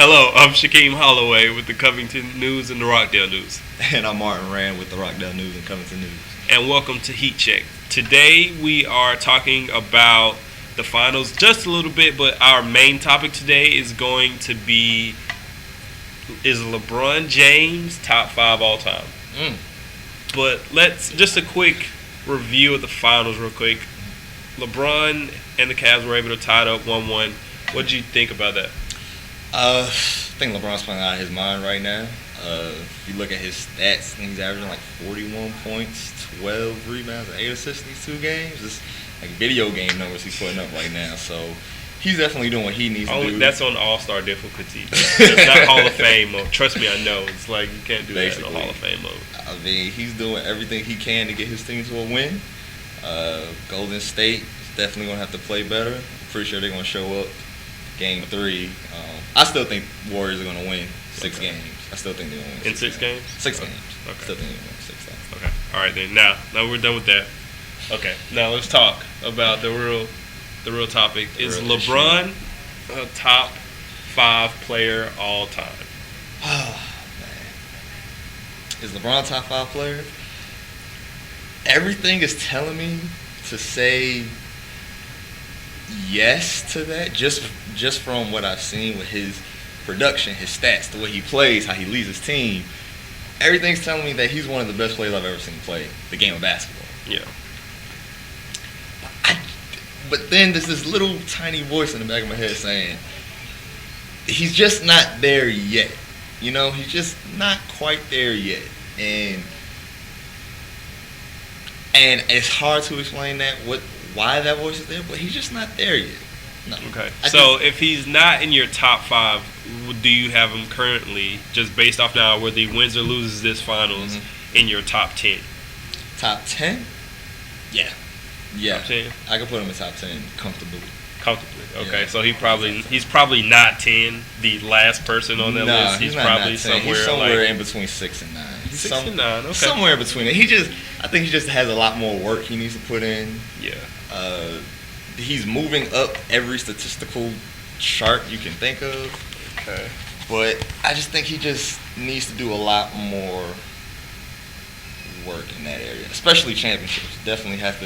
Hello, I'm Shakeem Holloway with the Covington News and the Rockdale News. And I'm Martin Rand with the Rockdale News and Covington News. And welcome to Heat Check. Today we are talking about the finals just a little bit, but our main topic today is going to be, is LeBron James top 5 all time? But just a quick review of the finals real quick. LeBron and the Cavs were able to tie it up 1-1. What did you think about that? I think LeBron's playing out of his mind right now. If you look at his stats, he's averaging like 41 points, 12 rebounds, and 8 assists in these 2 games. It's like video game numbers he's putting up right now. So he's definitely doing what he needs to do. That's on All-Star difficulty. That's not Hall of Fame mode. Trust me, I know. It's like you can't do that on Hall of Fame mode. I mean, he's doing everything he can to get his team to a win. Golden State is definitely going to have to play better. I'm pretty sure they're going to show up Game 3. I still think Warriors are going to win 6 games. I still think they're going to win in 6 games. 6 games. Okay. Still think they're going to win 6 games. Okay. All right then. Now we're done with that. Okay. Now let's talk about the real topic. Is LeBron a top 5 player all time? Oh man, is LeBron a top 5 player? Everything is telling me to say yes to that, just from what I've seen with his production, his stats, the way he plays, how he leads his team. Everything's telling me that he's one of the best players I've ever seen play the game of basketball. Yeah. But then there's this little tiny voice in the back of my head saying, he's just not there yet. You know, he's just not quite there yet. And it's hard to explain why that voice is there, but he's just not there yet. No. Okay. So if he's not in your top 5, do you have him currently, just based off now whether he wins or loses this finals, in your top 10? Top 10? Yeah. Top 10? I can put him in top 10 comfortably. Okay. Yeah. So he's probably not 10, the last person on that list. He's probably somewhere in between 6 and 9. 6 and 9, okay. Somewhere in between it. I think he just has a lot more work he needs to put in. Yeah. He's moving up every statistical chart you can think of. Okay. But I just think he just needs to do a lot more work in that area, especially championships. Definitely has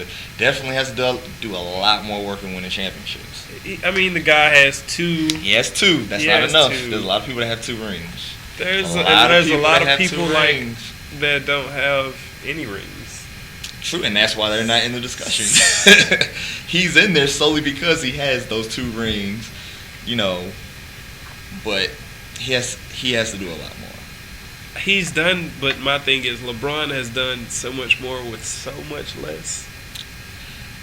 to do a lot more work in winning championships. I mean, the guy has 2. He has 2. That's not enough. 2. There's a lot of people that have 2 rings. There's a lot of people like that don't have any rings. True, and that's why they're not in the discussion. He's in there solely because he has those 2 rings, you know. But he has to do a lot more. He's done, but my thing is LeBron has done so much more with so much less.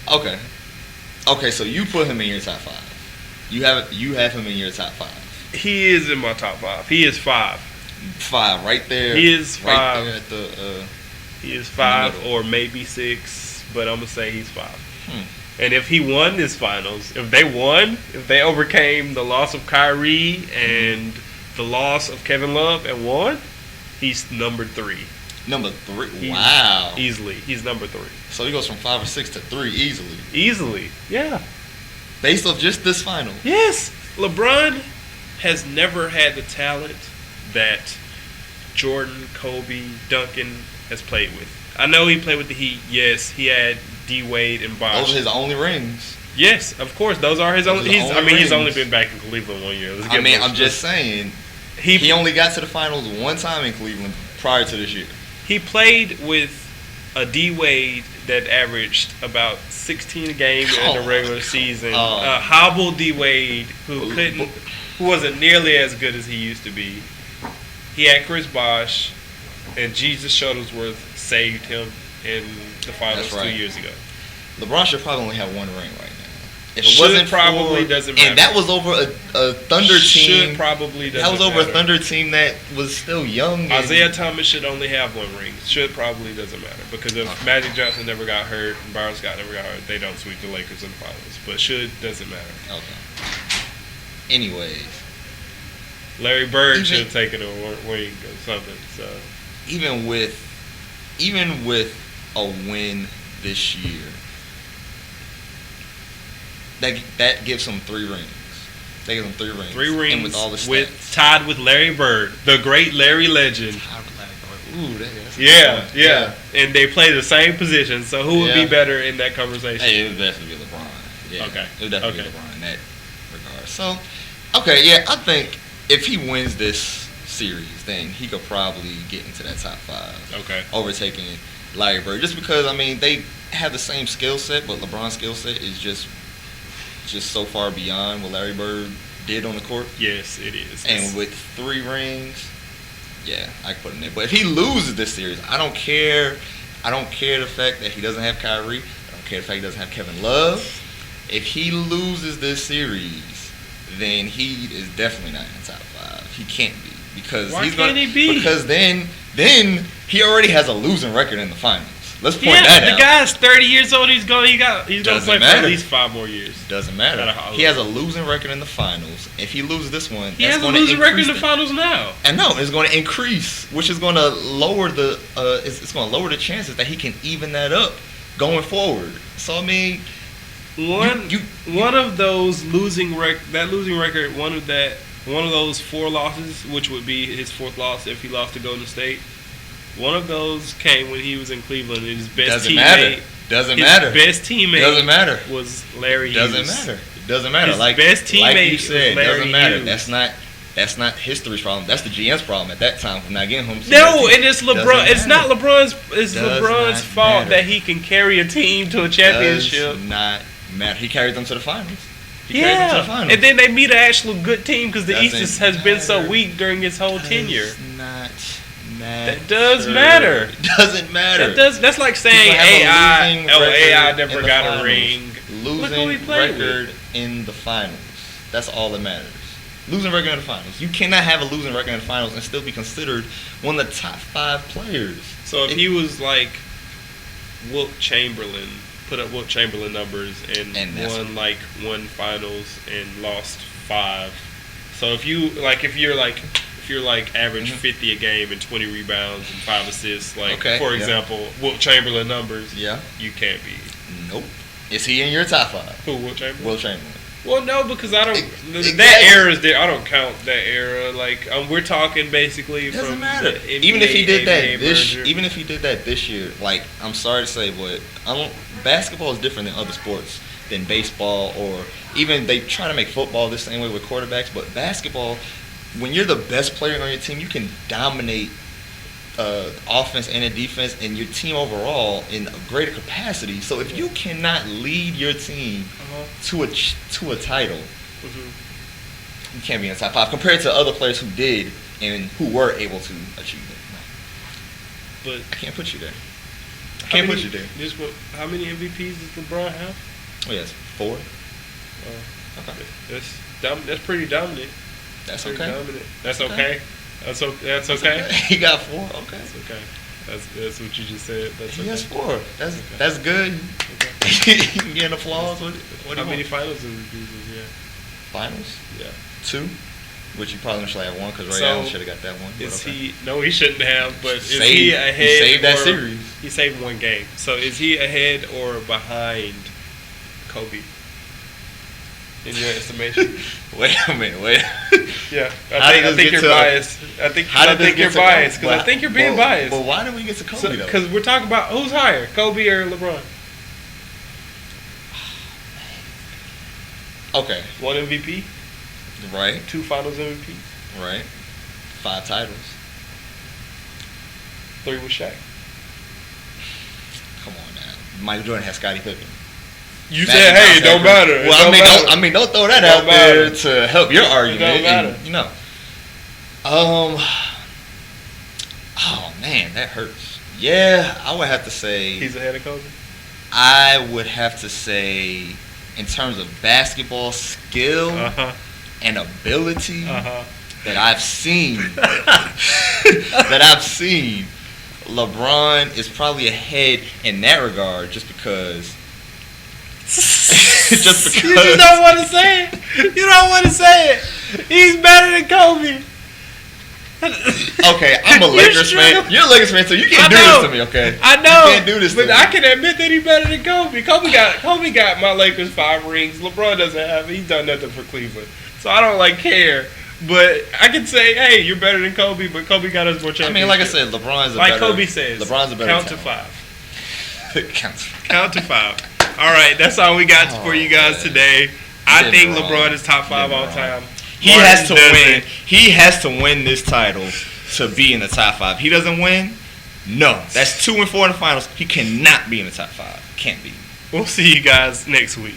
Okay, so you put him in your top 5. You have him in your top 5. He is in my top 5. He is 5. 5 right there. He is 5. Right there at the he is 5 or maybe 6, but I'm gonna say he's 5. And if he won this finals, if they overcame the loss of Kyrie and the loss of Kevin Love and won, he's number 3. Number 3? Wow. Easily. He's number 3. So he goes from 5 or 6 to 3 easily. Easily. Yeah. Based off just this final. Yes. LeBron has never had the talent that Jordan, Kobe, Duncan has played with. I know he played with the Heat. Yes, he had D. Wade and Bosh. Those are his only rings. Yes, of course. Those are his only. He's only been back in Cleveland 1 year. I'm just saying. He only got to the finals 1 time in Cleveland prior to this year. He played with a D. Wade that averaged about 16 a game in the regular season. Hobble D. Wade who wasn't nearly as good as he used to be. He had Chris Bosh, and Jesus Shuttlesworth saved him in the finals 2 years ago. LeBron should probably only have 1 ring right now. If it wasn't probably doesn't matter. And that was over a Thunder team. Should probably doesn't That was over matter. A Thunder team that was still young. Isaiah Thomas should only have 1 ring. Should probably doesn't matter because if Magic Johnson never got hurt and Byron Scott never got hurt, they don't sweep the Lakers in the finals. But should doesn't matter. Okay. Anyways, Larry Bird should have taken a wing or something. So even with a win this year, that gives him 3 rings. They give him 3 rings. 3 rings. And with all the stats. Tied with Larry Bird, the great Larry legend. Tied with Larry Bird. Ooh, that's yeah. And they play the same position. So who would be better in that conversation? Hey, it would definitely be LeBron. Yeah. Okay. It would definitely be LeBron in that regard. So, okay, yeah, I think if he wins this series, then he could probably get into that top 5. Okay. Overtaking Larry Bird. Just because, I mean, they have the same skill set, but LeBron's skill set is just so far beyond what Larry Bird did on the court. Yes, it is. And with 3 rings, yeah, I can put him there. But if he loses this series, I don't care. I don't care the fact that he doesn't have Kyrie. I don't care the fact he doesn't have Kevin Love. If he loses this series, then he is definitely not in the top 5. He can't be because Why can't he be? Because then he already has a losing record in the finals. Let's point that out. The guy's 30 years old. He's gonna play for at least 5 more years. Doesn't matter. He has a losing record in the finals. If he loses this one, he has a losing record in the finals now. And no, it's going to increase, which is going to lower the it's going to lower the chances that he can even that up going forward. So I mean, one of those losing record, one of those 4 losses, which would be his 4th loss if he lost to Golden State. One of those came when he was in Cleveland. His best teammate. Doesn't matter. Best teammate. Doesn't matter. Was Larry Hughes. Doesn't matter. His best teammate you said, was Larry doesn't matter. Hughes. That's not history's problem. That's the GM's problem at that time for not getting home. No, and it's LeBron. It's not LeBron's. It's LeBron's fault that he can carry a team to a championship. Does not matter. He carried them to the finals. And then they meet an actual good team because the East has been so weak during his whole tenure. That does matter. Doesn't matter. That's like saying AI never got a ring. Losing record in the finals. That's all that matters. Losing record in the finals. You cannot have a losing record in the finals and still be considered one of the top 5 players. So if he was like Wilt Chamberlain, put up Wilt Chamberlain numbers and won like 1 finals and lost 5. So if you're like average 50 a game and 20 rebounds and 5 assists, for example, Wilt Chamberlain numbers, you can't be. Nope. Is he in your top 5? Who, Wilt Chamberlain? Wilt Chamberlain. Well, no, because I don't. That era is there. I don't count that era. Like we're talking basically doesn't from matter. NBA, even if he did NBA that this year, like I'm sorry to say, but basketball is different than other sports, than baseball, or even they try to make football the same way with quarterbacks. But basketball, when you're the best player on your team, you can dominate offense and a defense and your team overall in a greater capacity. So if you cannot lead your team to a title, you can't be in the top 5 compared to other players who did and who were able to achieve it. But I can't put you there. How many MVPs does LeBron have? Oh yes, 4. Okay. That's pretty dominant. That's pretty okay. Dominant. That's okay. That's okay. He got 4. Okay. That's okay. That's what you just said. That's okay. He has 4. That's good. Okay. You can get an applause. How many finals MVPs is he have? Finals? Yeah. 2. Which you probably should have 1 because Ray Allen should have got that one. No, he shouldn't have. But is he ahead? He saved that series. He saved 1 game. So is he ahead or behind Kobe? In your estimation? Wait a minute. Yeah, I think you're biased. I think you're biased because I think you're being biased. But why did we get to Kobe though? Because we're talking about who's higher, Kobe or LeBron. Okay. 1 MVP. Right. 2 Finals MVPs. Right. 5 titles. 3 with Shaq. Come on now. Michael Jordan has Scottie Pippen. You said, hey, it don't matter. Well, don't throw that out there to help your argument. It don't matter. You know. Oh man, that hurts. Yeah, I would have to say he's ahead of Kobe. I would have to say, in terms of basketball skill and ability that I've seen, LeBron is probably ahead in that regard, just because. You don't want to say it. He's better than Kobe. Okay, I'm a Lakers fan. You're a Lakers fan, so you can't do this to me, okay? I know. You can't do this to me. But I can admit that he's better than Kobe. Kobe got my Lakers 5 rings. LeBron doesn't have it. He's done nothing for Cleveland. So I don't like care. But I can say, hey, you're better than Kobe, but Kobe got us more championships. I mean, like I said, LeBron's a like better. Kobe says, LeBron's a better. Count to talent. 5. Count. Count to 5. All right, that's all we got for you guys today. I think LeBron is top 5 all time. He has to win. He has to win this title to be in the top 5. He doesn't win. No, that's 2 and 4 in the finals. He cannot be in the top 5. Can't be. We'll see you guys next week.